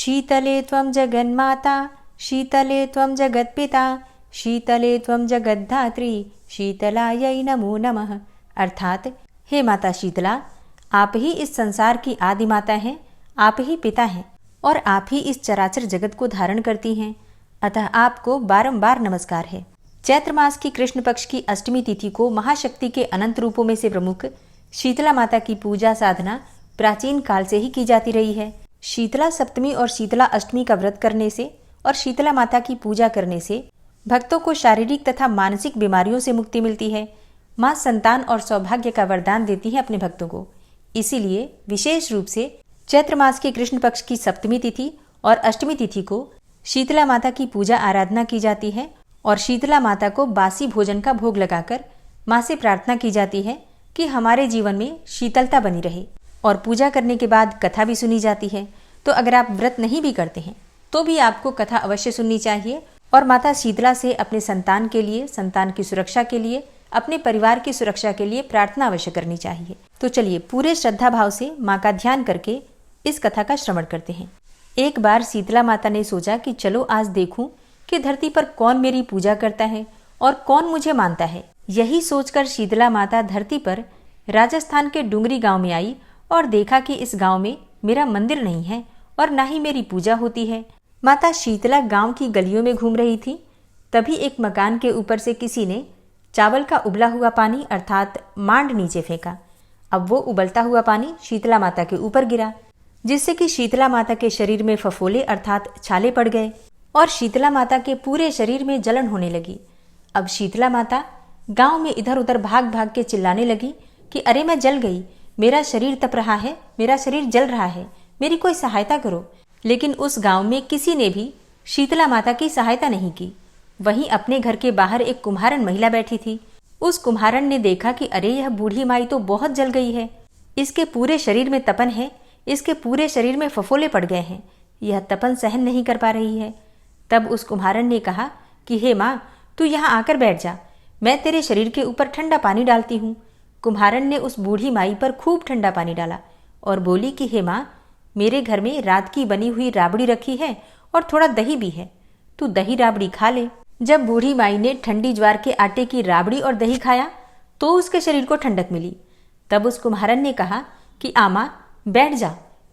शीतले त्वं जगन्माता, शीतले त्वं जगत्पिता, शीतले त्वं जगद्धात्री, शीतलायै नमो नमः। अर्थात हे माता शीतला, आप ही इस संसार की आदि माता हैं, आप ही पिता हैं और आप ही इस चराचर जगत को धारण करती हैं, अतः आपको बारंबार नमस्कार है। चैत्र मास की कृष्ण पक्ष की अष्टमी तिथि को महाशक्ति के अनंत रूपों में से प्रमुख शीतला माता की पूजा साधना प्राचीन काल से ही की जाती रही है। शीतला सप्तमी और शीतला अष्टमी का व्रत करने से और शीतला माता की पूजा करने से भक्तों को शारीरिक तथा मानसिक बीमारियों से मुक्ति मिलती है। माँ संतान और सौभाग्य का वरदान देती है अपने भक्तों को। इसीलिए विशेष रूप से चैत्र मास के कृष्ण पक्ष की सप्तमी तिथि और अष्टमी तिथि को शीतला माता की पूजा आराधना की जाती है और शीतला माता को बासी भोजन का भोग लगाकर माँ से प्रार्थना की जाती है कि हमारे जीवन में शीतलता बनी रहे। और पूजा करने के बाद कथा भी सुनी जाती है। तो अगर आप व्रत नहीं भी करते हैं तो भी आपको कथा अवश्य सुननी चाहिए और माता शीतला से अपने संतान के लिए, संतान की सुरक्षा के लिए, अपने परिवार की सुरक्षा के लिए प्रार्थना अवश्य करनी चाहिए। तो चलिए पूरे श्रद्धा भाव से माँ का ध्यान करके इस कथा का श्रवण करते हैं। एक बार शीतला माता ने सोचा कि चलो आज देखूं कि धरती पर कौन मेरी पूजा करता है और कौन मुझे मानता है। यही सोचकर शीतला माता धरती पर राजस्थान के डुंगरी गांव में आई और देखा कि इस गांव में मेरा मंदिर नहीं है और ना ही मेरी पूजा होती है। माता शीतला गांव की गलियों में घूम रही थी। तभी एक मकान के ऊपर से किसी ने चावल का उबला हुआ पानी अर्थात मांड नीचे फेंका। अब वो उबलता हुआ पानी शीतला माता के ऊपर गिरा, जिससे कि शीतला माता के शरीर में फफोले अर्थात छाले पड़ गए और शीतला माता के पूरे शरीर में जलन होने लगी। अब शीतला माता गांव में इधर उधर भाग भाग के चिल्लाने लगी कि अरे मैं जल गई, मेरा शरीर तप रहा है, मेरा शरीर जल रहा है, मेरी कोई सहायता करो। लेकिन उस गांव में किसी ने भी शीतला माता की सहायता नहीं की। वहीं अपने घर के बाहर एक कुम्हारन महिला बैठी थी। उस कुम्हारन ने देखा कि अरे यह बूढ़ी माई तो बहुत जल गई है, इसके पूरे शरीर में तपन है, इसके पूरे शरीर में फफोले पड़ गए हैं, यह तपन सहन नहीं कर पा रही है। तब उस कुम्हारन ने कहा कि हे माँ, तू यहाँ आकर बैठ जा, मैं तेरे शरीर के ऊपर ठंडा पानी डालती हूँ। कुम्हारन ने उस बूढ़ी माई पर खूब ठंडा पानी डाला और बोली कि हे माँ, मेरे घर में रात की बनी हुई राबड़ी रखी है और थोड़ा दही भी है, तू दही राबड़ी खा ले। जब बूढ़ी माई ने ठंडी ज्वार के आटे की राबड़ी और दही खाया तो उसके शरीर को ठंडक मिली। तब उस कुम्हारन ने कहा कि आमा बैठ जा,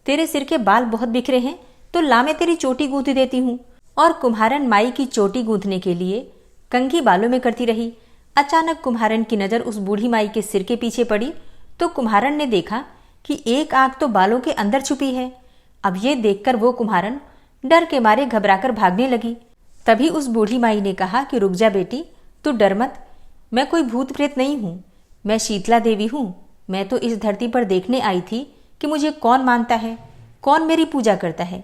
तेरे सिर के बाल बहुत बिखरे हैं, तो ला मैं तेरी चोटी गूंथ देती हूँ। और कुम्हारन माई की चोटी गूंथने के लिए कंघी बालों में करती रही। अचानक कुम्हारन की नजर उस बूढ़ी माई के सिर के पीछे पड़ी तो कुम्हारन ने देखा कि एक आंख तो बालों के अंदर छुपी है। अब ये देखकर वो कुम्हारन डर के मारे घबराकर भागने लगी। तभी उस बूढ़ी माई ने कहा कि रुक जा बेटी, तू डर मत, मैं कोई भूत प्रेत नहीं हूँ, मैं शीतला देवी हूँ। मैं तो इस धरती पर देखने आई थी कि मुझे कौन मानता है, कौन मेरी पूजा करता है।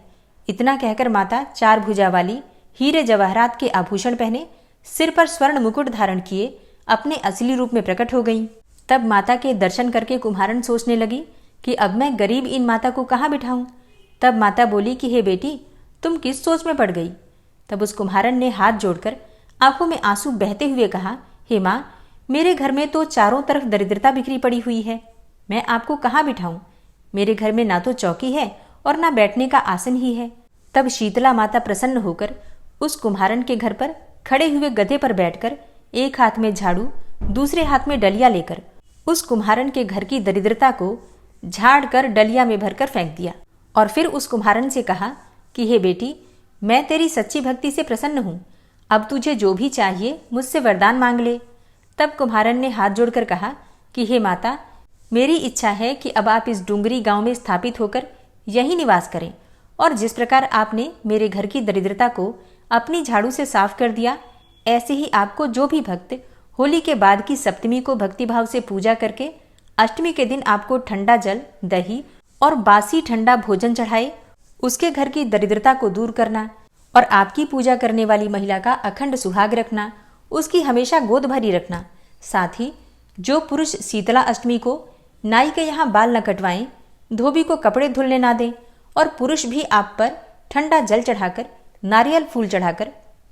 इतना कहकर माता चार भुजा वाली हीरे जवाहरात के आभूषण पहने, सिर पर स्वर्ण मुकुट धारण किए अपने असली रूप में प्रकट हो गईं। तब माता के दर्शन करके कुम्हारन सोचने लगी कि अब मैं गरीब इन माता को कहाँ बिठाऊं। तब माता बोली कि हे बेटी, तुम किस सोच में पड़ गई। तब उस कुम्हारन ने हाथ जोड़कर आंखों में आंसू बहते हुए कहा, हे माँ, मेरे घर में तो चारों तरफ दरिद्रता बिखरी पड़ी हुई है, मैं आपको कहाँ बिठाऊं। मेरे घर में ना तो चौकी है और ना बैठने का आसन ही है। तब शीतला माता प्रसन्न होकर उस कुम्हारन के घर पर खड़े हुए गधे पर बैठकर एक हाथ में झाड़ू, दूसरे हाथ में डलिया लेकर उस कुम्हारन के घर की दरिद्रता को झाड़ कर डलिया में भरकर फेंक दिया। और फिर उस कुम्हारन से कहा कि हे बेटी, मैं तेरी सच्ची भक्ति से प्रसन्न हूँ, अब तुझे जो भी चाहिए मुझसे वरदान मांग ले। तब कुम्हारन ने हाथ जोड़कर कहा कि हे माता, मेरी इच्छा है कि अब आप इस डुंगरी गांव में स्थापित होकर यहीं निवास करें और जिस प्रकार आपने मेरे घर की दरिद्रता को अपनी झाड़ू से साफ कर दिया, ऐसे ही आपको जो भी भक्त होली के बाद की सप्तमी को भक्तिभाव से पूजा करके अष्टमी के दिन आपको ठंडा जल, दही और बासी ठंडा भोजन चढ़ाए, उसके घर की दरिद्रता को दूर करना और आपकी पूजा करने वाली महिला का अखंड सुहाग रखना, उसकी हमेशा गोद भरी रखना। साथ ही जो पुरुष शीतला अष्टमी को नाई के यहाँ बाल न कटवाएं, धोबी को कपड़े धुलने ना दें और पुरुष भी आप पर ठंडा जल चढ़ाकर, नारियल फूल चढ़ाकर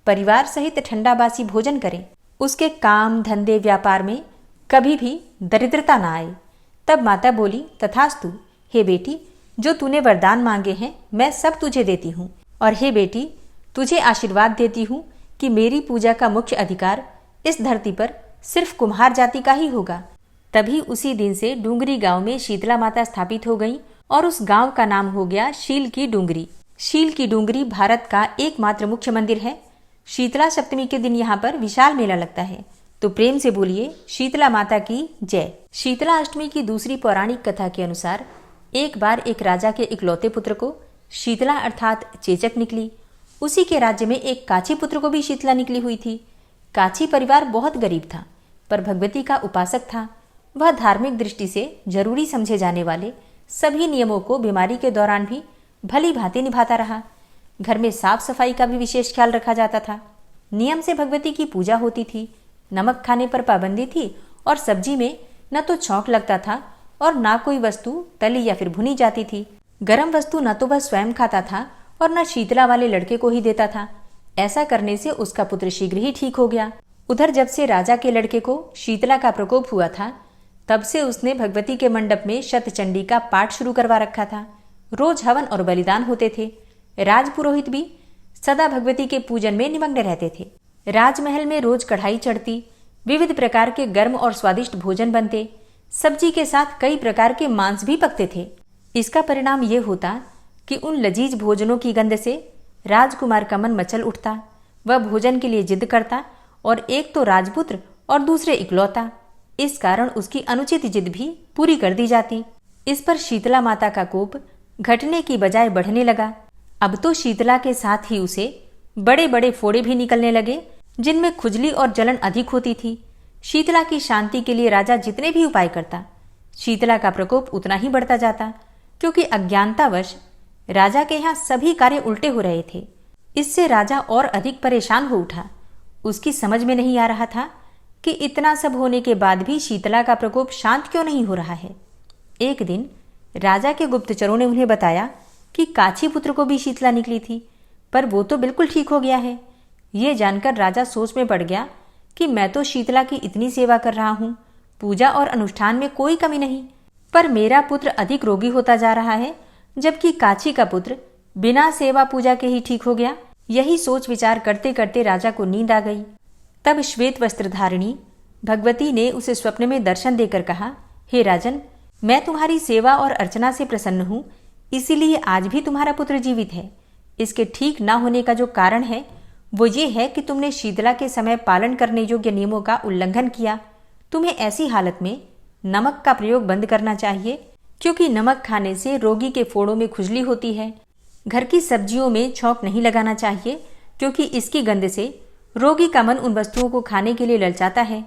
परिवार सहित ठंडा बासी भोजन करें, उसके काम धंधे व्यापार में कभी भी दरिद्रता ना आए। तब माता बोली, तथास्तु, हे बेटी, जो तूने वरदान मांगे हैं मैं सब तुझे देती हूँ। और हे बेटी, तुझे आशीर्वाद देती हूँ कि मेरी पूजा का मुख्य अधिकार इस धरती पर सिर्फ कुम्हार जाति का ही होगा। तभी उसी दिन से डूंगरी गांव में शीतला माता स्थापित हो गई और उस गांव का नाम हो गया शील की डूंगरी। शील की डूंगरी भारत का एकमात्र मुख्य मंदिर है। शीतला सप्तमी के दिन यहाँ पर विशाल मेला लगता है। तो प्रेम से बोलिए शीतला माता की जय। शीतला अष्टमी की दूसरी पौराणिक कथा के अनुसार एक बार एक राजा के इकलौते पुत्र को शीतला अर्थात चेचक निकली। उसी के राज्य में एक काची पुत्र को भी शीतला निकली हुई थी। काची परिवार बहुत गरीब था, पर भगवती का उपासक था। वह धार्मिक दृष्टि से जरूरी समझे जाने वाले सभी नियमों को बीमारी के दौरान भी भली भांति निभाता रहा। घर में साफ सफाई का भी विशेष ख्याल रखा जाता था। नियम से भगवती की पूजा होती थी। नमक खाने पर पाबंदी थी और सब्जी में न तो छौंक लगता था और ना कोई वस्तु तली या फिर भुनी जाती थी। गर्म वस्तु न तो वह स्वयं खाता था और न शीतला वाले लड़के को ही देता था। ऐसा करने से उसका पुत्र शीघ्र ही ठीक हो गया। उधर जब से राजा के लड़के को शीतला का प्रकोप हुआ था, तब से उसने भगवती के मंडप में शतचंडी का पाठ शुरू करवा रखा था। रोज हवन और बलिदान होते थे। राजपुरोहित भी सदा भगवती के पूजन में निमग्न रहते थे। राजमहल में रोज कढ़ाई चढ़ती, विविध प्रकार के गर्म और स्वादिष्ट भोजन बनते, सब्जी के साथ कई प्रकार के मांस भी पकते थे। इसका परिणाम ये होता कि उन लजीज भोजनों की गंध से राजकुमार का मन मचल उठता। वह भोजन के लिए जिद करता और एक तो राजपुत्र और दूसरे इकलौता। इस कारण उसकी अनुचित जिद भी पूरी कर दी जाती। इस पर शीतला माता का कोप घटने की बजाय बढ़ने लगा। अब तो शीतला के साथ ही उसे बड़े बड़े फोड़े भी निकलने लगे, जिनमें खुजली और जलन अधिक होती थी। शीतला की शांति के लिए राजा जितने भी उपाय करता, शीतला का प्रकोप उतना ही बढ़ता जाता, क्योंकि अज्ञानतावश राजा के यहाँ सभी कार्य उल्टे हो रहे थे। इससे राजा और अधिक परेशान हो उठा। उसकी समझ में नहीं आ रहा था कि इतना सब होने के बाद भी शीतला का प्रकोप शांत क्यों नहीं हो रहा है। एक दिन राजा के गुप्तचरों ने उन्हें बताया कि काछी पुत्र को भी शीतला निकली थी, पर वो तो बिल्कुल ठीक हो गया है। ये जानकर राजा सोच में पड़ गया कि मैं तो शीतला की इतनी सेवा कर रहा हूँ, पूजा और अनुष्ठान में कोई कमी नहीं, पर मेरा पुत्र अधिक रोगी होता जा रहा है, जबकि काची का पुत्र बिना सेवा पूजा के ही ठीक हो गया। यही सोच विचार करते करते राजा को नींद आ गई। तब श्वेत वस्त्रधारिणी भगवती ने उसे स्वप्न में दर्शन देकर कहा, हे राजन, मैं तुम्हारी सेवा और अर्चना से प्रसन्न हूँ, इसीलिए आज भी तुम्हारा पुत्र जीवित है। इसके ठीक न होने का जो कारण है वो ये है कि तुमने शीतला के समय पालन करने योग्य नियमों का उल्लंघन किया। तुम्हें ऐसी हालत में नमक का प्रयोग बंद करना चाहिए, क्योंकि नमक खाने से रोगी के फोड़ों में खुजली होती है। घर की सब्जियों में छौंक नहीं लगाना चाहिए, क्योंकि इसकी गंध से रोगी का मन उन वस्तुओं को खाने के लिए ललचाता है।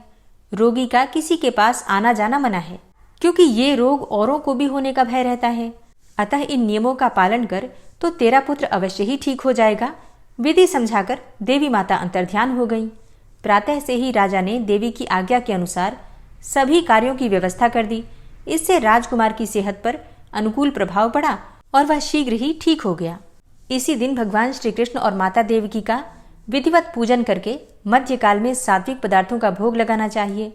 रोगी का किसी के पास आना जाना मना है, क्योंकि ये रोग औरों को भी होने का भय रहता है। अतः इन नियमों का पालन कर तो तेरा पुत्र अवश्य ही ठीक हो जाएगा। विधि समझाकर देवी माता अंतर्ध्यान हो गई। प्रातः से ही राजा ने देवी की आज्ञा के अनुसार सभी कार्यों की व्यवस्था कर दी। इससे राजकुमार की सेहत पर अनुकूल प्रभाव पड़ा और वह शीघ्र ही ठीक हो गया। इसी दिन भगवान श्री कृष्ण और माता देवकी का विधिवत पूजन करके मध्यकाल में सात्विक पदार्थों का भोग लगाना चाहिए।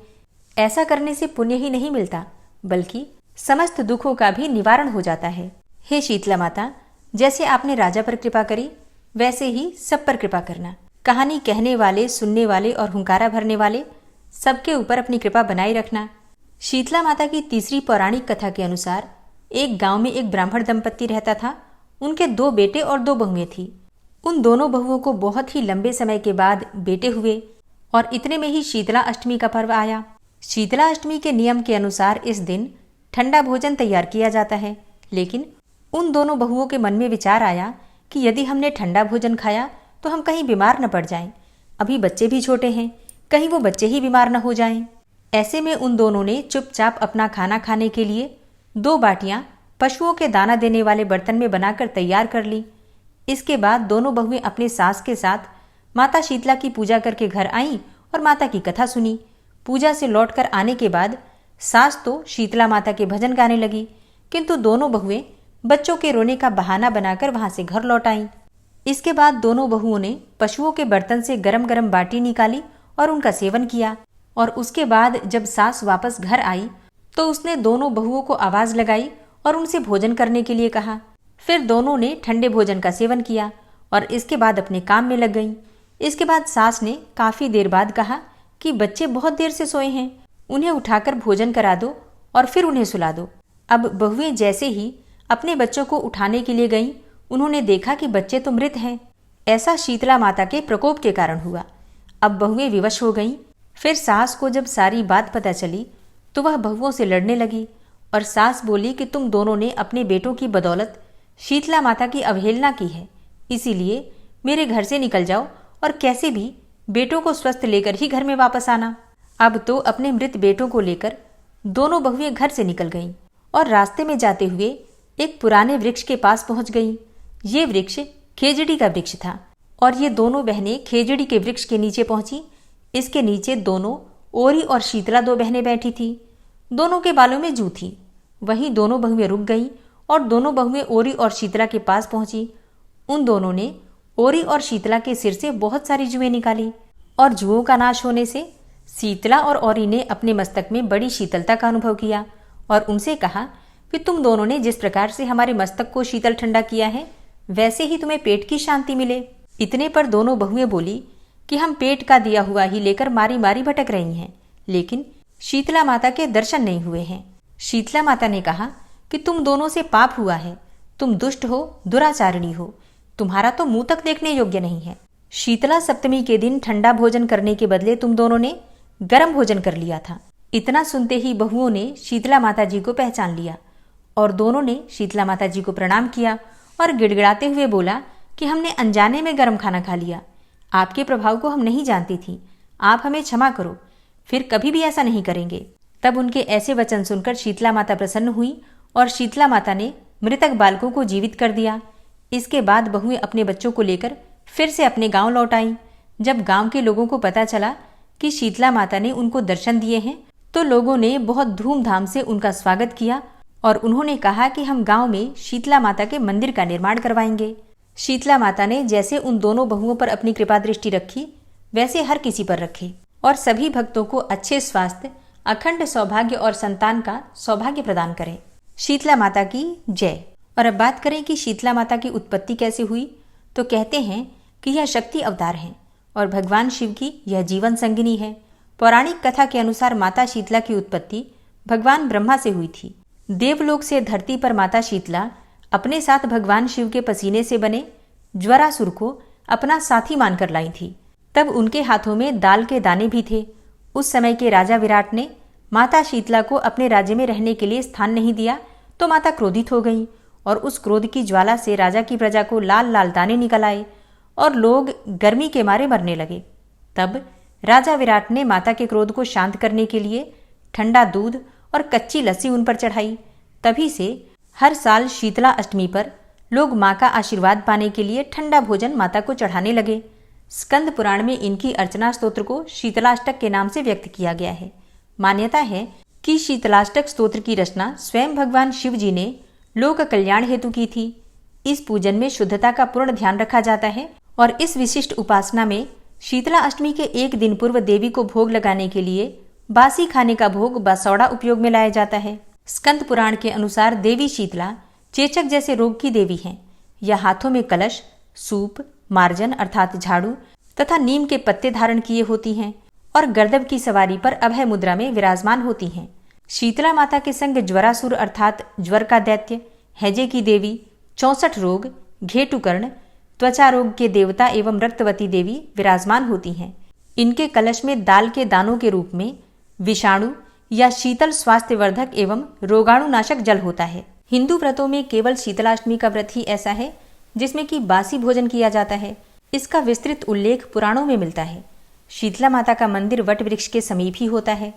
ऐसा करने से पुण्य ही नहीं मिलता, बल्कि समस्त दुखों का भी निवारण हो जाता है। हे शीतला माता, जैसे आपने राजा पर कृपा करी, वैसे ही सब पर कृपा करना। कहानी कहने वाले, सुनने वाले और हुंकारा भरने वाले सबके ऊपर अपनी कृपा बनाए रखना। शीतला माता की तीसरी पौराणिक कथा के अनुसार एक गांव में एक ब्राह्मण दंपत्ति रहता था। उनके 2 बेटे और 2 बहुएं थी। उन दोनों बहुओं को बहुत ही लंबे समय के बाद बेटे हुए और इतने में ही शीतला अष्टमी का पर्व आया। शीतला अष्टमी के नियम के अनुसार इस दिन ठंडा भोजन तैयार किया जाता है, लेकिन उन दोनों बहुओं के मन में विचार आया कि यदि हमने ठंडा भोजन खाया तो हम कहीं बीमार न पड़ जाएं। अभी बच्चे भी छोटे हैं, कहीं वो बच्चे ही बीमार न हो जाएं। ऐसे में उन दोनों ने चुपचाप अपना खाना खाने के लिए 2 बाटियां पशुओं के दाना देने वाले बर्तन में बनाकर तैयार कर ली। इसके बाद दोनों बहुएं अपने सास के साथ माता शीतला की पूजा करके घर आईं और माता की कथा सुनी। पूजा से लौटकर आने के बाद सास तो शीतला माता के भजन गाने लगी, किंतु दोनों बहुएं बच्चों के रोने का बहाना बनाकर वहां से घर लौट आईं। इसके बाद दोनों बहुओं ने पशुओं के बर्तन से गरम गरम बाटी निकाली और उनका सेवन किया। और उसके बाद जब सास वापस घर आई तो उसने दोनों बहुओं को आवाज लगाई और उनसे भोजन करने के लिए कहा। फिर दोनों ने ठंडे भोजन का सेवन किया और इसके बाद अपने काम में लग गईं। इसके बाद सास ने काफी देर बाद कहा कि बच्चे बहुत देर से सोए हैं, उन्हें उठाकर भोजन करा दो और फिर उन्हें सुला दो। अब बहुएं जैसे ही अपने बच्चों को उठाने के लिए गईं, उन्होंने देखा कि बच्चे तो मृत हैं। ऐसा शीतला माता के प्रकोप के कारण हुआ। अब बहुएं विवश हो गईं। फिर सास को जब सारी बात पता चली तो वह बहुओं से लड़ने लगी और सास बोली कि तुम दोनों ने अपने बेटों की बदौलत शीतला माता की अवहेलना की है, इसीलिए मेरे घर से निकल जाओ और कैसे भी बेटों को स्वस्थ लेकर ही घर में वापस आना। अब तो अपने मृत बेटों को लेकर दोनों बहुएं घर से निकल गईं और रास्ते में जाते हुए एक पुराने वृक्ष के पास पहुंच गईं। ये वृक्ष खेजड़ी का वृक्ष था और ये दोनों बहनें खेजड़ी के वृक्ष के नीचे पहुंची। इसके नीचे दोनों ओरी और शीतला दो बहनें बैठी थी। दोनों के बालों में जू थी। वहीं दोनों बहुएं रुक गईं और दोनों बहुएं ओरी और शीतला के पास पहुंची। उन दोनों ने ओरी और शीतला के सिर से बहुत सारी जुएं निकाली और जुओं का नाश होने से शीतला और ओरी ने अपने मस्तक में बड़ी शीतलता का अनुभव किया और उनसे कहा कि तुम दोनों ने जिस प्रकार से हमारे मस्तक को शीतल ठंडा किया है, वैसे ही तुम्हें पेट की शांति मिले। इतने पर दोनों बहुएं बोली कि हम पेट का दिया हुआ ही लेकर मारी मारी भटक रही हैं, लेकिन शीतला माता के दर्शन नहीं हुए हैं। शीतला माता ने कहा कि तुम दोनों से पाप हुआ है, तुम दुष्ट हो, दुराचारिणी हो, तुम्हारा तो मुंह तक देखने योग्य नहीं है। शीतला सप्तमी के दिन ठंडा भोजन करने के बदले तुम दोनों ने गर्म भोजन कर लिया था। इतना सुनते ही बहुओं ने शीतला माता जी को पहचान लिया और दोनों ने शीतला माता जी को प्रणाम किया और गिड़गिड़ाते हुए बोला कि हमने अनजाने में गर्म खाना खा लिया, आपके प्रभाव को हम नहीं जानती थी, आप हमें क्षमा करो, फिर कभी भी ऐसा नहीं करेंगे। तब उनके ऐसे वचन सुनकर शीतला माता प्रसन्न हुई और शीतला माता ने मृतक बालकों को जीवित कर दिया। इसके बाद बहुएं अपने बच्चों को लेकर फिर से अपने गांव लौट आईं। जब गांव के लोगों को पता चला कि शीतला माता ने उनको दर्शन दिए हैं, तो लोगों ने बहुत धूमधाम से उनका स्वागत किया और उन्होंने कहा कि हम गांव में शीतला माता के मंदिर का निर्माण करवाएंगे। शीतला माता ने जैसे उन दोनों बहुओं पर अपनी कृपा दृष्टि रखी, वैसे हर किसी पर रखे और सभी भक्तों को अच्छे स्वास्थ्य, अखंड सौभाग्य और संतान का सौभाग्य प्रदान करें। शीतला माता की जय। और अब बात करें कि शीतला माता की उत्पत्ति कैसे हुई, तो कहते हैं कि यह शक्ति अवतार है और भगवान शिव की यह जीवन संगिनी है। पौराणिक कथा के अनुसार माता शीतला की उत्पत्ति भगवान ब्रह्मा से हुई थी। देवलोक से धरती पर माता शीतला अपने साथ भगवान शिव के पसीने से बने ज्वरासुर को अपना साथी मानकर लाई थी। तब उनके हाथों में दाल के दाने भी थे। उस समय के राजा विराट ने माता शीतला को अपने राज्य में रहने के लिए स्थान नहीं दिया, तो माता क्रोधित हो गई और उस क्रोध की ज्वाला से राजा की प्रजा को लाल लाल दाने निकल आए और लोग गर्मी के मारे मरने लगे। तब राजा विराट ने माता के क्रोध को शांत करने के लिए ठंडा दूध और कच्ची लस्सी उन पर चढ़ाई। तभी से हर साल शीतला अष्टमी पर लोग माँ का आशीर्वाद पाने के लिए ठंडा भोजन माता को चढ़ाने लगे। स्कंद पुराण में इनकी अर्चना स्तोत्र को शीतलाष्टक के नाम से व्यक्त किया गया है। मान्यता है कि शीतलाष्टक स्तोत्र की रचना स्वयं भगवान शिव जी ने लोक कल्याण हेतु की थी। इस पूजन में शुद्धता का पूर्ण ध्यान रखा जाता है और इस विशिष्ट उपासना में शीतला अष्टमी के एक दिन पूर्व देवी को भोग लगाने के लिए बासी खाने का भोग बसौड़ा उपयोग में लाया जाता है। स्कंद पुराण के अनुसार देवी शीतला चेचक जैसे रोग की देवी हैं। यह हाथों में कलश, सूप, मार्जन अर्थात झाड़ू तथा नीम के पत्ते धारण किए होती हैं और गर्दभ की सवारी पर अभय मुद्रा में विराजमान होती हैं। शीतला माता के संग ज्वरासुर अर्थात ज्वर का दैत्य, हैजे की देवी, 64 रोग, घेटुकर्ण, त्वचा रोग के देवता एवं रक्तवती देवी विराजमान होती हैं। इनके कलश में दाल के दानों के रूप में विषाणु या शीतल स्वास्थ्यवर्धक एवं रोगाणुनाशक जल होता है। हिंदू व्रतों में केवल शीतलाष्टमी का व्रत ही ऐसा है जिसमें कि बासी भोजन किया जाता है। इसका विस्तृत उल्लेख पुराणों में मिलता है। शीतला माता का मंदिर वट वृक्ष के समीप ही होता है।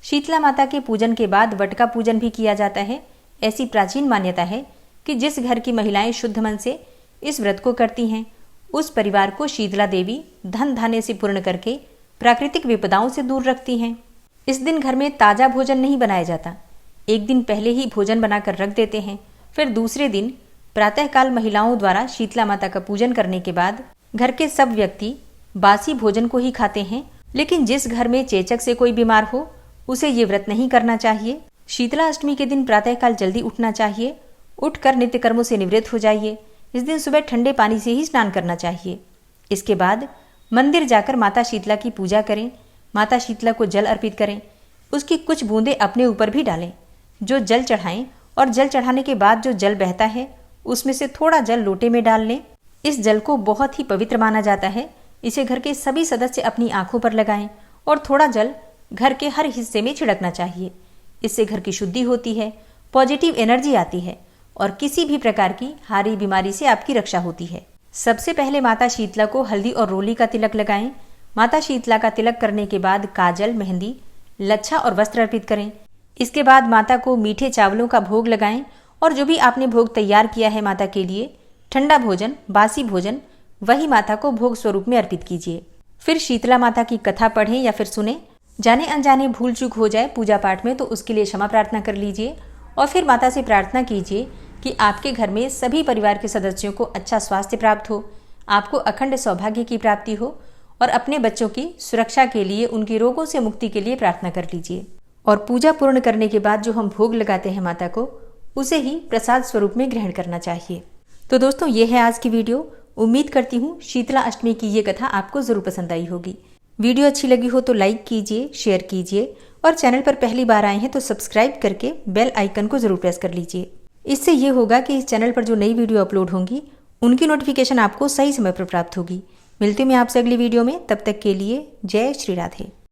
शीतला माता के पूजन के बाद वट का पूजन भी किया जाता है। ऐसी प्राचीन मान्यता है कि जिस घर की महिलाएं शुद्ध मन से इस व्रत को करती हैं, उस परिवार को शीतला देवी धन धान्य से पूर्ण करके प्राकृतिक विपदाओं से दूर रखती हैं। इस दिन घर में ताजा भोजन नहीं बनाया जाता। एक दिन पहले ही भोजन बनाकर रख देते हैं। फिर दूसरे दिन प्रातःकाल महिलाओं द्वारा शीतला माता का पूजन करने के बाद घर के सब व्यक्ति बासी भोजन को ही खाते हैं। लेकिन जिस घर में चेचक से कोई बीमार हो, उसे ये व्रत नहीं करना चाहिए। शीतला अष्टमी के दिन प्रातःकाल जल्दी उठना चाहिए। उठकर नित्य कर्मों से निवृत्त हो जाइए। इस दिन सुबह ठंडे पानी से ही स्नान करना चाहिए। इसके बाद मंदिर जाकर माता शीतला की पूजा करें। माता शीतला को जल अर्पित करें। उसकी कुछ बूंदें अपने ऊपर भी डालें। जो जल चढ़ाएं और जल चढ़ाने के बाद जो जल बहता है उसमें से थोड़ा जल लोटे में डाल लें। इस जल को बहुत ही पवित्र माना जाता है। इसे घर के सभी सदस्य अपनी आंखों पर लगाएं और थोड़ा जल घर के हर हिस्से में छिड़कना चाहिए। इससे घर की शुद्धि होती है, पॉजिटिव एनर्जी आती है और किसी भी प्रकार की हारी बीमारी से आपकी रक्षा होती है। सबसे पहले माता शीतला को हल्दी और रोली का तिलक लगाएं। माता शीतला का तिलक करने के बाद काजल, मेहंदी, लच्छा और वस्त्र अर्पित करें। इसके बाद माता को मीठे चावलों का भोग लगाएं और जो भी आपने भोग तैयार किया है माता के लिए, ठंडा भोजन, बासी भोजन, वही माता को भोग स्वरूप में अर्पित कीजिए। फिर शीतला माता की कथा पढ़ें या फिर सुने। जाने अनजाने भूल चूक हो जाए पूजा पाठ में तो उसके लिए क्षमा प्रार्थना कर लीजिए और फिर माता से प्रार्थना कीजिए कि आपके घर में सभी परिवार के सदस्यों को अच्छा स्वास्थ्य प्राप्त हो, आपको अखंड सौभाग्य की प्राप्ति हो और अपने बच्चों की सुरक्षा के लिए, उनके रोगों से मुक्ति के लिए प्रार्थना कर लीजिए। और पूजा पूर्ण करने के बाद जो हम भोग लगाते हैं माता को, उसे ही प्रसाद स्वरूप में ग्रहण करना चाहिए। तो दोस्तों, ये है आज की वीडियो। उम्मीद करती हूँ शीतला अष्टमी की ये कथा आपको जरूर पसंद आई होगी। वीडियो अच्छी लगी हो तो लाइक कीजिए, शेयर कीजिए और चैनल पर पहली बार आए हैं तो सब्सक्राइब करके बेल आइकन को जरूर प्रेस कर लीजिए। इससे ये होगा कि इस चैनल पर जो नई वीडियो अपलोड होंगी उनकी नोटिफिकेशन आपको सही समय पर प्राप्त होगी। मिलती हूँ मैं आपसे अगली वीडियो में। तब तक के लिए जय श्री राधे।